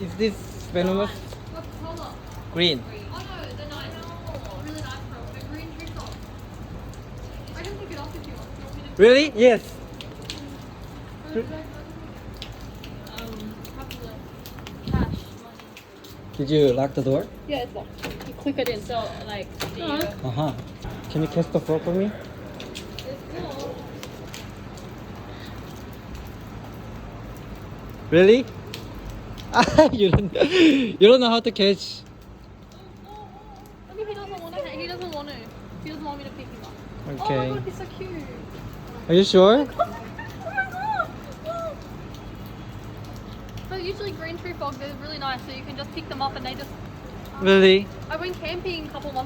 Is this venomous? What color? Green. Oh no, the nice, really nice pearl. The green tree top. I can pick it off if you want. You want me to? Really? Yes. Cash. Did you lock the door? Yeah, it's locked. You click it in. So like the. Uh-huh. Can you kiss the floor for me? It's cool. Really? You don't know how to catch. I mean, he doesn't want to. He doesn't want to. He doesn't want me to pick him up. Okay. Oh my god, he's so cute. Are you sure? Oh my god. So usually green tree frogs, they're really nice, so you can just pick them up and they just. Really? I went camping a couple months